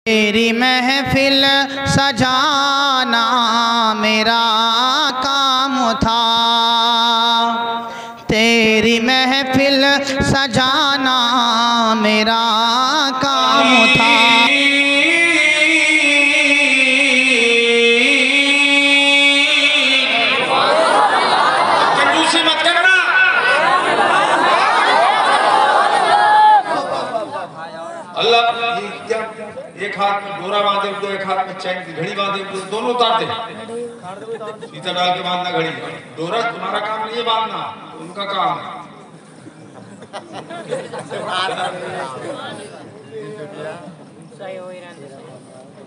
تیری محفل سجانا میرا کام تھا، تیری محفل سجانا میرا کام تھا۔ کنجوسی مت کرنا۔ اللہ ایک ہاتھ میں ڈورا باندھے ہوئے، ایک ہاتھ میں چین کی گھڑی باندھے ہوئے، دونوں اتار دے، فیتا ڈال کے باندھنا گھڑی۔ ڈورا تمہارا کام نہیں ہے باندھنا، ان کا کام ہے۔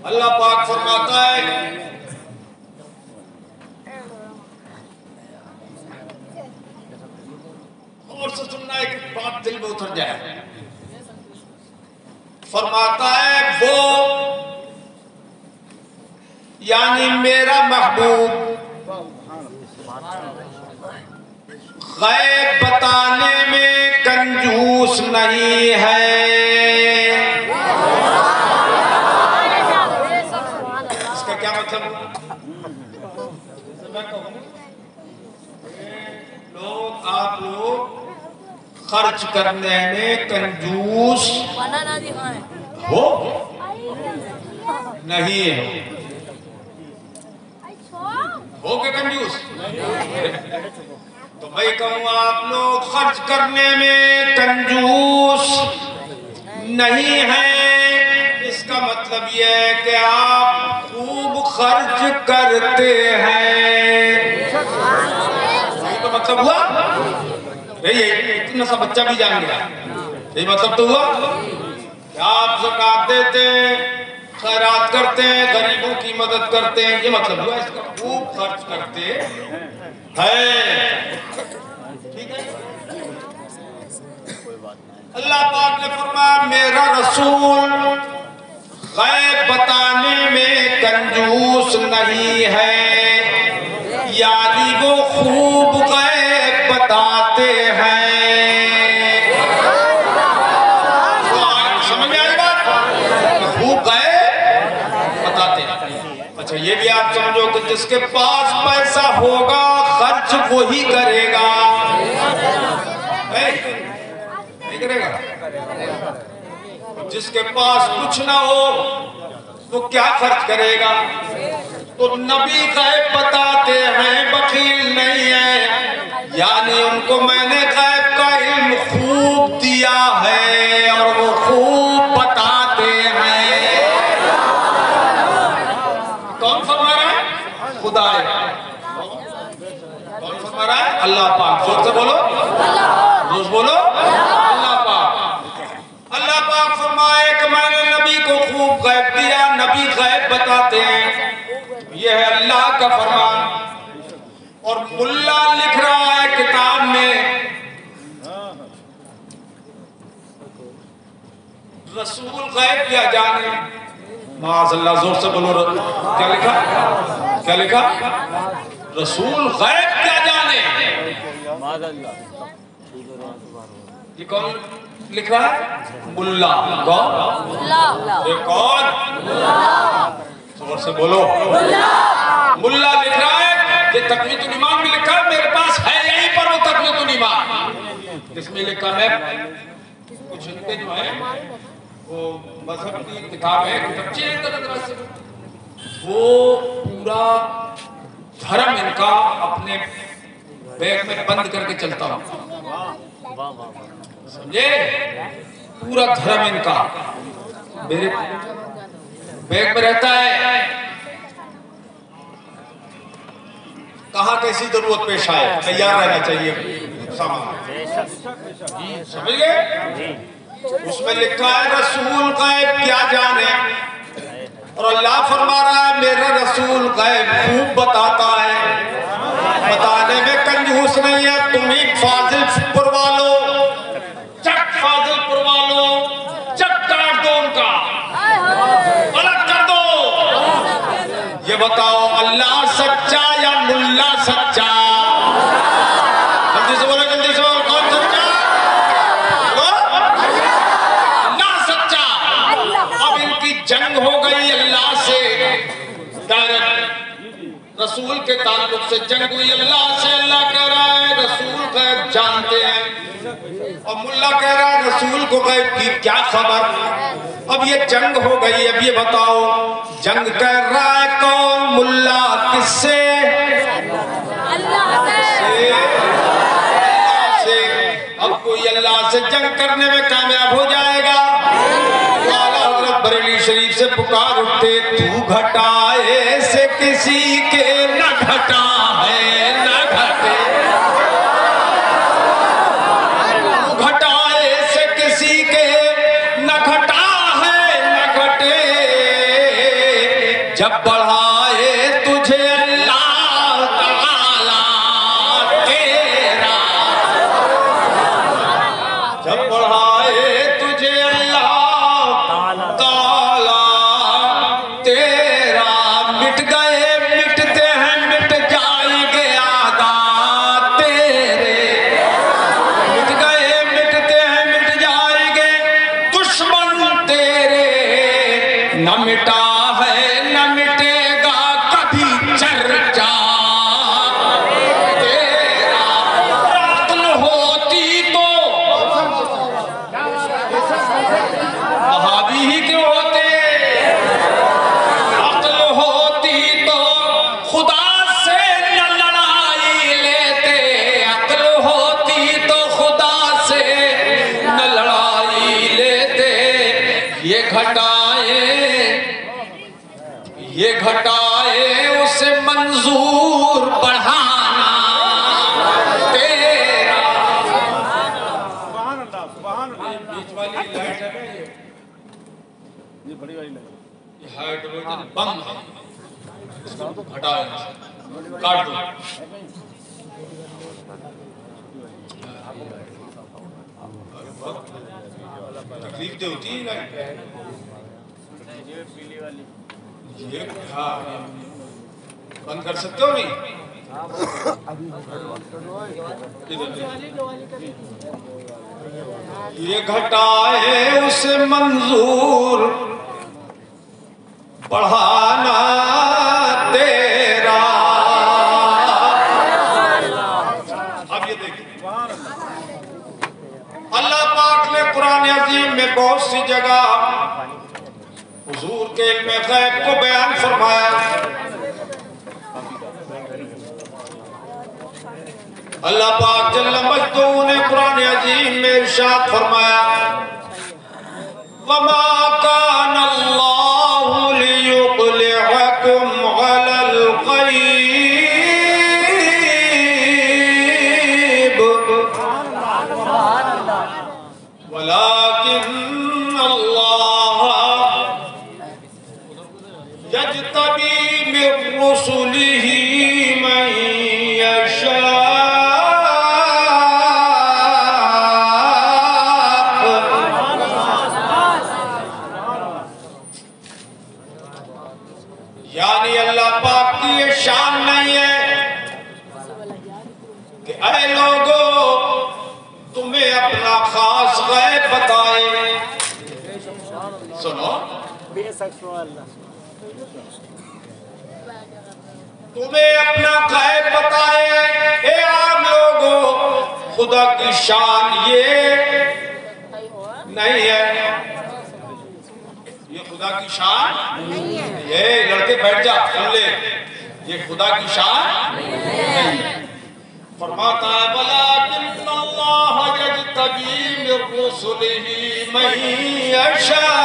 اللہ پاک فرماتا ہے اور سے سننا ایک بات دل میں اتر جائے، فرماتا ہے وہ یعنی میرا محبوب غیب بتانے میں کنجوس نہیں ہے۔ اس کا کیا مطلب؟ آپ لوگ خرچ کرنے میں کنجوس ہو نہیں ہے، ہو کہ کنجوس؟ تو میں کہوں آپ لوگ خرچ کرنے میں کنجوس نہیں ہیں، اس کا مطلب یہ ہے کہ آپ خوب خرچ کرتے ہیں۔ یہی تو مطلب ہوا؟ اتنا سا بچہ بھی جان گیا، یہی مطلب تو ہوا کہ آپ زکوٰۃ دیتے ہیں، خیرات کرتے ہیں، غریبوں کی مدد کرتے ہیں، یہ مطلب ہوا اس کا خوب خرچ کرتے ہیں۔ ٹھیک ہے؟ اللہ پاک نے فرمایا میرا رسول غیب بتانے میں کنجوس نہیں ہے، یعنی وہ خوب غیب بتاتے ہیں۔ سمجھ میں آئی بات؟ خوب غیب بتاتے ہیں۔ اچھا یہ بھی آپ سمجھو کہ جس کے پاس پیسہ ہوگا خرچ وہی کرے گا، نہیں کرے گا؟ جس کے پاس کچھ نہ ہو وہ کیا خرچ کرے گا؟ تو نبی غیب بتاتے ہیں، بخیل نہیں ہے، یعنی ان کو میں نے غیب کا علم خوب دیا ہے اور وہ خوب بتاتے ہیں۔ کون فرما رہا ہے؟ خدا ہے۔ کون فرما رہا ہے؟ اللہ پاک۔ زور سے بولو، روز بولو، اللہ پاک۔ اللہ پاک فرمائے کہ میں نے نبی کو خوب غیب دیا، نبی غیب بتاتے ہیں، یہ ہے اللہ کا فرمان۔ اور ملا لکھ رہا ہے کتاب میں رسول غیب کیا جانے، معاذ اللہ، زور سے بولو، کیا لکھا؟ کیا لکھا؟ رسول غیب کیا جانے۔ یہ کون لکھ رہا ہے؟ ملا۔ کون؟ یہ کون؟ زور سے بولو، ملا لکھ رہا ہے۔ یہ تقویت الایمان بھی لکھا ہے، میرے پاس ہے یہیں پر وہ تقویت الایمان، اس میں لکھا ہے کچھ ان کے جو ہے وہ مذہب کی کتاب ہے، کتابچے ہیں طرح طرح سے، وہ پورا دھرم ان کا اپنے بیگ میں بند کر کے چلتا ہوں، سمجھے؟ پورا دھرم ان کا میرے بیگ میں رہتا ہے، کہاں کیسی ضرورت پیش آئے تیار رہنا چاہیے سامان، سمجھ گئے؟ اس میں لکھا ہے رسول غیب کیا جانے، اور اللہ فرما رہا ہے میرا رسول غیب خوب بتاتا ہے، بتانے میں کنجوس نہیں ہے۔ تم ہی فاضل پروا لو، چک فاضل پروا لو، چک کاٹ دو ان کا، الگ کر دو۔ یہ بتاؤ اللہ سچا یا ملا سچا؟ جلدی سے بولو، جلدی سے بولو، کون سچا؟ اللہ سچا۔ اب ان کی جنگ جنگ ہو گئی اللہ سے، رسول کے تعلق سے جنگ ہوئی اللہ سے. اللہ کہہ رہا ہے رسول غیب جانتے ہیں، اور ملا کہہ رہا ہے رسول کو غیب کی کیا خبر. اب یہ جنگ ہو گئی. اب یہ بتاؤ جنگ کر رہا ہے کون؟ ملا کس سے؟ اللہ سے. اب کوئی اللہ سے جنگ کرنے میں کامیاب ہو جائے گا؟ اعلیٰ حضرت بریلی شریف سے پکار اٹھتے، تو گھٹائے سے کسی کے نہ گھٹا ہے نہ گھٹے، تو گھٹائے سے کسی کے نہ گھٹا ہے نہ گھٹے، جب بڑھائے تجھے اللہ تعالیٰ تیرا، جب بڑھائے تجھے اللہ تعالیٰ تیرا، مٹ گئے مٹتے ہیں مٹ جائیں گے عادات تیرے، مٹ گئے مٹتے ہیں مٹ جائیں گے دشمن تیرے، نہ مٹا ہے نہ مٹے گا کبھی چرچا تیرا. عقل ہوتی تو وہابی ہی کیوں ہوتے، عقل ہوتی تو خدا سے نہ لڑائی لیتے، عقل ہوتی تو خدا سے نہ لڑائی لیتے. یہ گھٹائے اسے منظور بڑھانا تیرا. بیچ والی لائٹ ہے یہ بڑی والی لائٹ، یہ ہائیڈروجن بم ہے، اس کو ہٹائے کاٹ دو. تکلیف دے ہوتی ہے لائٹ. یہ بند کر سکتے ہو نہیں؟ یہ گھٹائے اسے منظور بڑھانا تیرا. اب یہ دیکھیں اللہ پاک نے قرآن عظیم میں بہت سی جگہ حضور کے علم غیب کو بیان فرمایا. اللہ پاک جل مجدہ نے قرآن عظیم میں ارشاد فرمایا وَمَا كَانَ اللَّهُ لِيُطْلِعَكُمْ عَلَى الْغَيْبِ وَلَكِنَّ اللَّهَ يَجْتَبِي مِن رُّسُلِهِ مَن يَشَاءُ. یعنی اللہ پاک کی یہ شان نہیں ہے کہ اے لوگوں تمہیں اپنا خاص غیب بتائے. سنو تمہیں اپنا غیب بتائے. اے عام لوگوں خدا کی شان یہ نہیں ہے، یہ خدا کی شان یہ لڑکے بیٹھ جا سن لے، یہ خدا کی شان نہیں ہے. فرماتا ہے وَلَكِنَّ اللَّهَ يَجْتَبِي مِن رُّسُلِهِ مَن يَشَاءُ.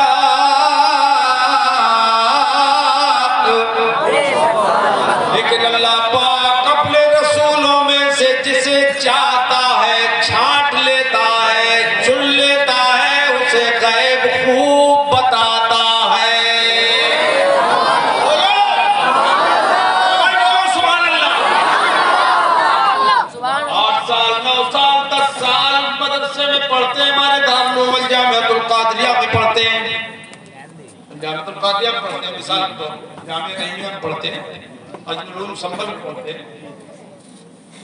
لیکن اللہ پاک اپنے رسولوں میں سے جسے چاہتا ہے چھانٹ لیتا ہے، چن لیتا ہے، اسے غیب خوب بتاتا ہے. سبحان اللہ. 8 سال 9 سال 10 سال مدرسے میں پڑھتے ہیں، ہمارے دارالعلوم جامعۃ القادریہ میں پڑھتے ہیں، جامعۃ القادریہ میں پڑھتے ہیں، مثال کے طور پر جامعہ رحیمیہ میں پڑھتے ہیں، اجمل علوم سنبھل میں پڑھتے ہیں،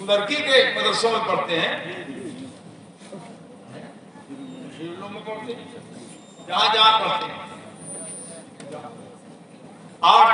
لڑکی کے مدرسوں میں پڑھتے ہیں، علوم میں پڑھتے ہیں، جہاں جہاں پڑھتے ہیں.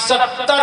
70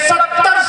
70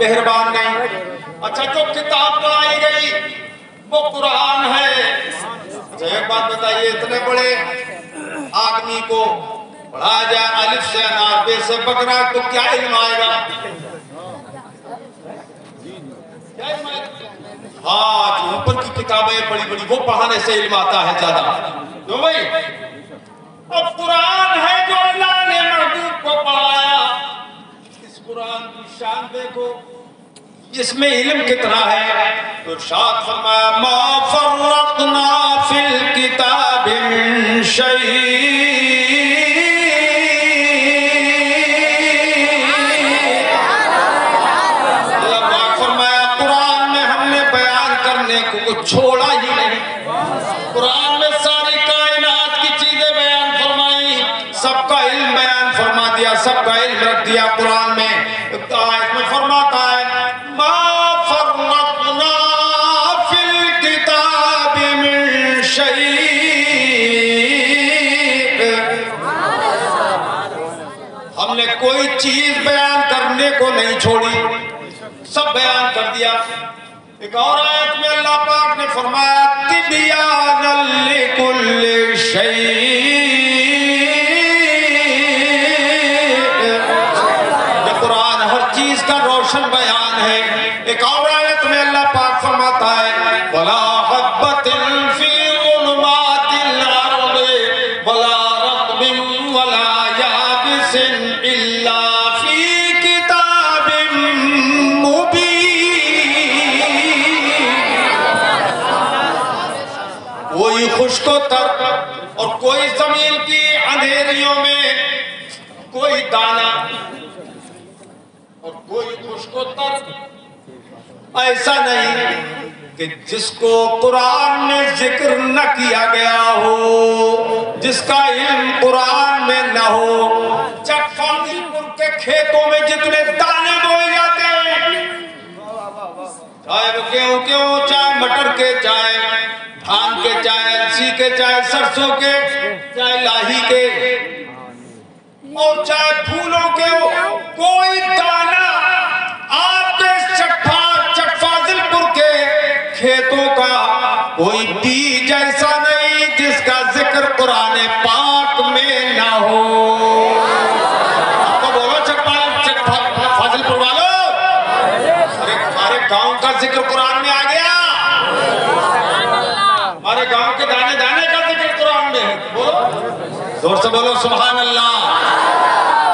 مہربان نہیں. اچھا جو کتاب پڑھائی گئی وہ قرآن ہے. اچھا ایک بات بتائیے, اتنے بڑے آدمی کو پڑھایا جائے الف سے انار بے سے بقرہ تو کیا علم آئے گا؟ ہاں جو اوپر کی کتابیں بڑی بڑی وہ پڑھانے سے علم آتا ہے زیادہ. کیوں بھائی؟ اب قرآن ہے جو اللہ نے محبوب کو پڑھایا. اس قرآن کی شان دیکھو, اس میں علم کتنا ہے. تو ارشاد فرمایا ما فرقنا فی الکتاب من شیء. چھوڑا ہی نہیں. قرآن میں ساری کائنات کی چیزیں بیان فرمائی, سب کا علم بیان فرما دیا, سب کا علم رکھ دیا. قرآن میں آیت میں فرماتا ہے ما فرقنا فی الکتاب من شیء. ہم نے کوئی چیز بیان کرنے کو نہیں چھوڑی, سب بیان کر دیا. ایک اور آیت میں اللہ پاک نے فرمایا تبیانا لکل شیء. یہ قرآن ہر چیز کا روشن بیان ہے. ایک اور آیت میں اللہ پاک فرماتا ہے وَلَا حَبَّةٍ فِي ظُلُمَاتِ الْأَرْضِ وَلَا رَطْبٍ وَلَا يَابِسٍ إِلَّا فِي كِتَابٍ مُبِينٍ. کوئی خشک و تر اور کوئی زمین کی اندھیریوں میں کوئی دانہ اور کوئی خشک و تر ایسا نہیں کہ جس کو قرآن میں ذکر نہ کیا گیا ہو, جس کا علم قرآن میں نہ ہو. چک فاضل پور کے کھیتوں میں جتنے دانے بوئے جاتے ہیں, چاہے وہ گیہوں کے ہو, چاہے مٹر کے, چاہے دھان کے, چاہے السی کے, چاہے سرسوں کے, چاہے لاہی کے, اور چاہے پھولوں کے ہو, کوئی دانہ آپ کے چک فاضل پور کے کھیتوں کا کوئی بیج ایسا نہیں جس کا ذکر قرآن پاک میں نہ ہو. آپ کو بولو چک فاضل پور والو, ہمارے گاؤں کا ذکر قرآن میں آ گیا. ہمارے گاؤں کے دانے دانے کا ذکر قرآن میں ہے. بولو زور سے, بولو سبحان اللہ.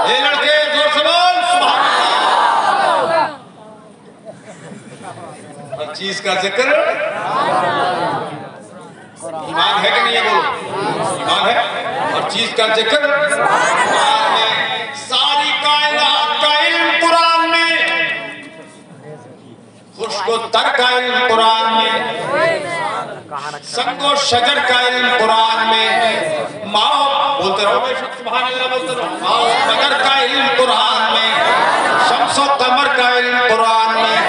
اے لڑکے زور سے بول سبحان اللہ. ہر چیز کا ذکر ایمان ہے کہ نہیں ہے؟ بولو ایمان ہے. ہر چیز کا ذکر قرآن میں. ساری کائنات کا علم قرآن میں, خشک و تر کا علم قرآن میں, سنگ و شجر کا علم قرآن میں, ماں بولتے رہو سبحان اللہ بولتے رہو, ماں و شجر کا علم قرآن میں, شمس و قمر کا علم قرآن میں,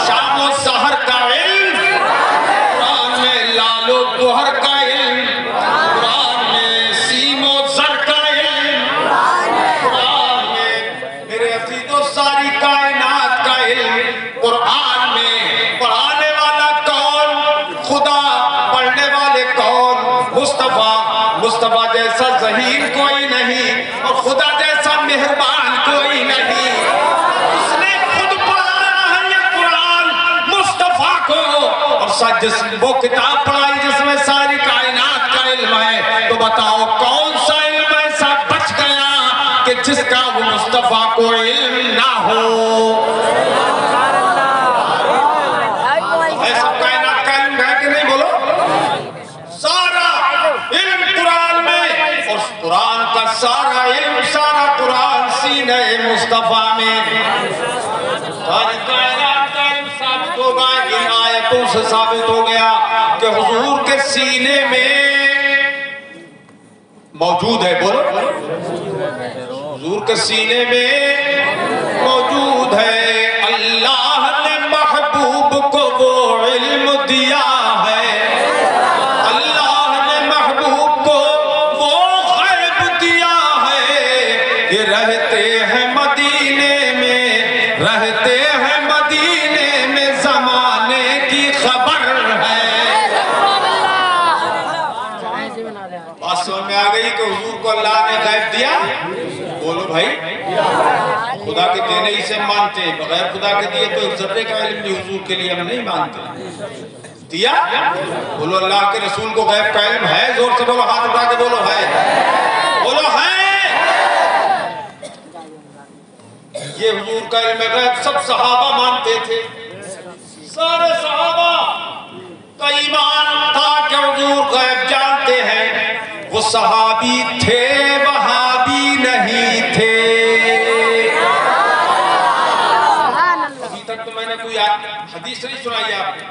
شام و سحر کا علم قرآن میں, لال و گوہر کا علم قرآن میں, سیم و زر کا علم قرآن میں. میرے عزیزو ساری کائنات کا علم قرآن میں. پڑھانے والا کون؟ خدا. پڑھنے والے کون؟ مصطفیٰ جیسا ذہین کوئی نہیں اور خدا جیسا مہربان کوئی نہیں. اس نے خود پڑھانا ہے یہ قرآن مصطفیٰ کو, اور جس وہ کتاب پڑھائی جس میں ساری کائنات کا علم ہے. تو بتاؤ کون سا علم ایسا بچ گیا کہ جس کا وہ مصطفیٰ کو علم نہ ہو؟ سب کائنات کا علم ہے کہ نہیں؟ بولو. سارا علم قرآن میں, اور قرآن کا سارا علم, سارا قرآن سینہ مصطفیٰ میں. ساری کائنات کا علم ثابت ہوگا ان آیتوں سے ثابت ہو گیا کہ حضور کے سینے میں موجود ہے. بولو حضور کے سینے میں موجود ہے. اللہ نے محبوب کو وہ علم دیا ہے, اللہ نے محبوب کو وہ غیب دیا ہے کہ رہتے ہیں مدینے میں, رہتے ہیں مدینے میں زمانے کی خبر ہے۔ بات سمجھ میں آ گئی کہ حضور کو اللہ نے غیب دیا؟ بولو بھائی، خدا کے دینے ہی سے مانتے ہیں، بغیر خدا کے دیے تو ایک ذرے کا علم بھی حضور کے لیے ہم نہیں مانتے۔ دیا؟ بولو اللہ کے رسول کو غیب کا علم ہے؟ زور سے بولو، ہاتھ اٹھا کے بولو ہے، بولو ہے۔ یہ حضور کا علم غیب سب صحابہ مانتے تھے، سارے صحابہ کا ایمان تھا کہ حضور غیب جانتے ہیں۔ وہ صحابی تھے، وہابی نہیں تھے۔ ابھی تک تو میں نے کوئی حدیث نہیں سنائی آپ کو،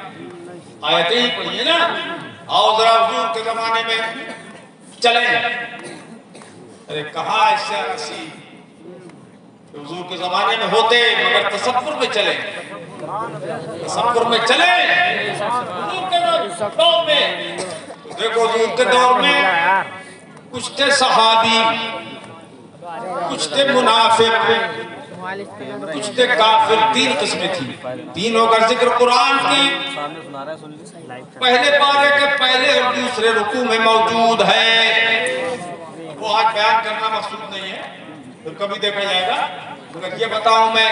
آیتیں ہی پڑھی ہیں نا۔ آؤ ذرا حضور کے زمانے میں چلیں۔ ارے کہاں ایسے ایسی حضور کے زمانے میں ہوتے، مگر تصور میں چلیں، تصور میں چلیں۔ حضور کے دور میں دیکھو، حضور کے دور میں کچھ تھے صحابی، کچھ تھے منافق، کچھ تھے کافر۔ تین قسمیں تھی، تینوں کا ذکر قرآن کی پہلے پارے کے پہلے اور دوسرے رکوع میں موجود ہے۔ وہ آج بیان کرنا مقصود نہیں ہے، پھر کبھی دیکھا جائے گا۔ مگر یہ بتاؤں میں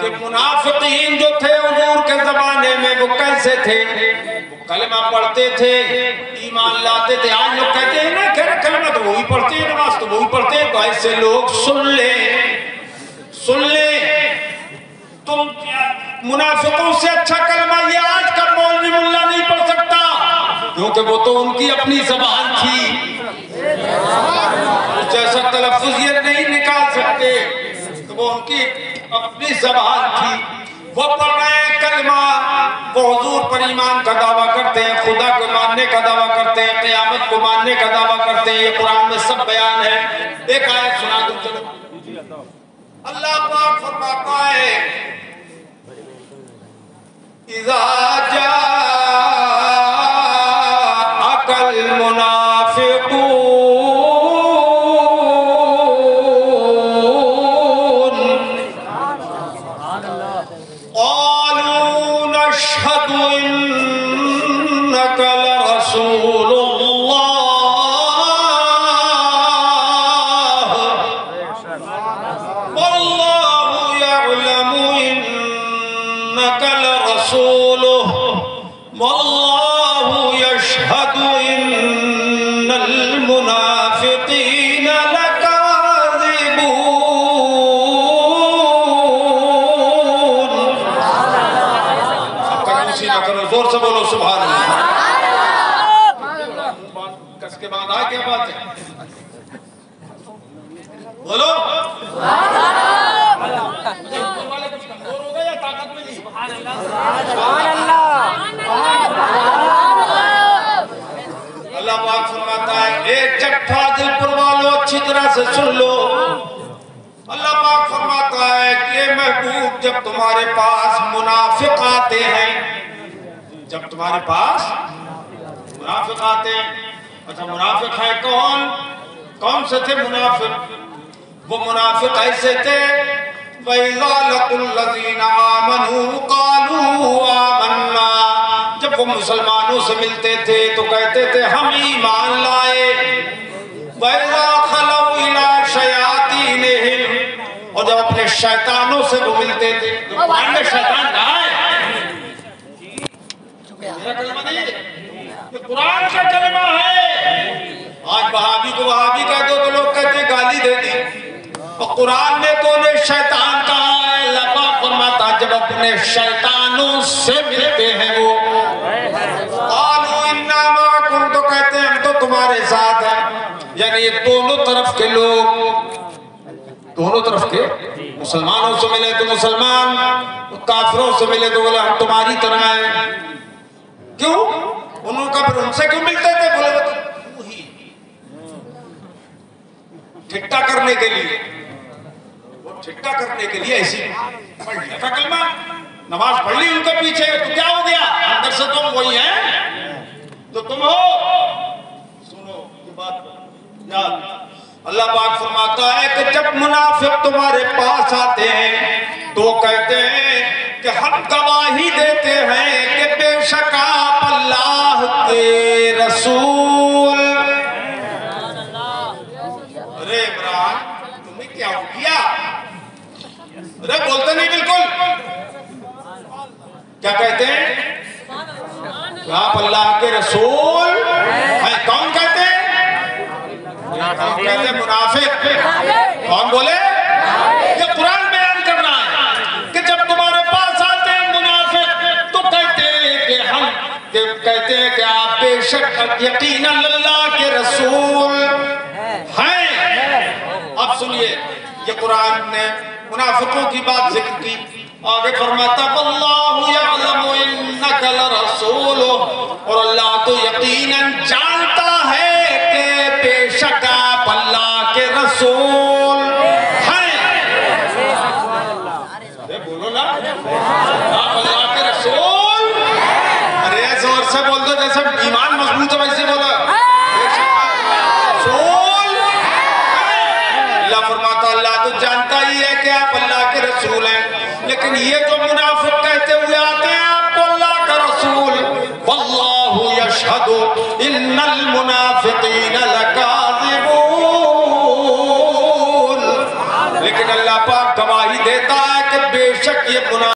کہ منافقین جو تھے حضور کے زمانے میں وہ کیسے تھے؟ وہ کلمہ پڑھتے تھے، ایمان لاتے تھے۔ آج لوگ کہتے ہیں نا کہ کلمہ تو وہی پڑھتے ہیں، نماز تو وہی پڑھتے ہیں۔ تو ایسے لوگ سن لیں تم منافقوں سے اچھا کلمہ یہ آج کا مولوی ملا نہیں پڑھ سکتا، کیونکہ وہ تو ان کی اپنی زبان تھی، جیسا تلفظ یہ نہیں نکال سکتے، وہ ان کی اپنی زبان تھی۔ وہ پڑھ رہے ہیں کلمہ، وہ حضور پر ایمان کا دعویٰ کرتے ہیں، خدا کو ماننے کا دعویٰ کرتے ہیں، قیامت کو ماننے کا دعویٰ کرتے ہیں۔ یہ قرآن میں سب بیان ہے۔ ایک آیت سنا دوں چلو۔ اللہ پاک فرماتا ہے اِذَا جَاءَكَ الْمُنَافِقُونَ قَالُوا نَشْهَدُ إِنَّكَ لَرَسُولُ اللَّهِ وَاللَّهُ يَعْلَمُ إِنَّكَ لَرَسُولُهُ وَاللَّهُ يَشْهَدُ إِنَّ الْمُنَافِقِينَ لَكَاذِبُونَ۔ سب کنجوسی نہ کرو، زور سے بولو سبحان اللہ۔ کس کے بعد آئے کیا بات ہے؟ بولو کچھ کمزور ہو گئے یا طاقت میں نہیں؟ اللہ پاک فرماتا ہے ایک جٹھا دل پر والو اچھی طرح سے سن لو۔ اللہ پاک فرماتا ہے کہ محبوب جب تمہارے پاس منافق آتے ہیں، جب تمہارے پاس منافق آتے ہیں، اچھا منافق ہے کون؟ کون سے تھے منافق؟ وہ منافق ایسے تھے وَإِذَا لَقُوا الَّذِينَ آمَنُوا قَالُوا آمَنَّا، جب وہ مسلمانوں سے ملتے تھے تو کہتے تھے ہم ایمان لائے۔ وَإِذَا خَلَوْا إِلَىٰ شَيَاطِينِهِمْ، اور جب اپنے شیطانوں سے وہ ملتے تھے، قرآن میں شیطان کہا ہے؟ میرا کلمہ نہیں ہے، یہ قرآن کا کلمہ ہے۔ آج وہابی کو وہابی کہہ دو تو لوگ کہتے ہیں گالی دے دی، اور قرآن نے تو انہیں شیطان کہا ہے۔ اللہ پاک فرماتا جب اپنے شیطانوں سے ملتے ہیں وہ قالوا انا معکم، تو کہتے ہیں ہم تو تمہارے ساتھ ہیں۔ یعنی یہ دونوں طرف کے لوگ، دونوں طرف کے مسلمانوں سے ملے تو مسلمان، کافروں سے ملے تو بولے ہم تمہاری طرح ہیں۔ کیوں؟ انہوں کا پھر ان سے کیوں ملتے تھے؟ بولے وہی ٹھٹا کرنے کے لیے، وہ ٹھٹا کرنے کے لیے ایسی پڑھ لیا تھا کلمہ، نماز پڑھ لی ان کے پیچھے، تو کیا ہو گیا؟ اندر سے تم وہی ہیں تو تم ہو۔ سنو یہ بات یاد، اللہ پاک فرماتا ہے کہ جب منافق تمہارے پاس آتے ہیں تو کہتے ہیں کہ ہم گواہی دیتے ہیں کہ بے شک آپ اللہ کے رسول۔ ارے عمران تمہیں کیا ہو گیا؟ ارے بولتے نہیں بالکل۔ کیا کہتے ہیں؟ آپ اللہ کے رسول ہیں۔ کون کہتے ہیں؟ کون کہتے ہیں؟ منافق۔ کون بولے؟ یہ قرآن بیان کرنا ہے کہ جب تمہارے پاس آتے ہیں منافق تو کہتے ہیں کہ ہم کہتے ہیں کہ آپ بے شک یقیناً اللہ کے رسول ہیں۔ اب سنیے، یہ قرآن نے منافقوں کی بات ذکر کی، آگے فرماتا واللہ یعلم انک لرسول، اور اللہ تو یقیناً جانتا ہے کہ بے شک آپ اللہ کے رسول ہیں۔ بولو نا، آپ اللہ کے رسول۔ ارے زور سے بول دو جیسے ایمان مضبوط ہے، ویسے بولو بے شک آپ رسول ہیں۔ اللہ فرماتا اللہ تو جانتا ہی ہے کہ آپ اللہ کے رسول ہیں، لیکن یہ جو منافق کہتے ہوئے آتے ہیں آپ کو اللہ کا رسول، واللہ یشہد ان المنافقین لکاذبون، لیکن اللہ پاک گواہی دیتا ہے کہ بے شک یہ منافق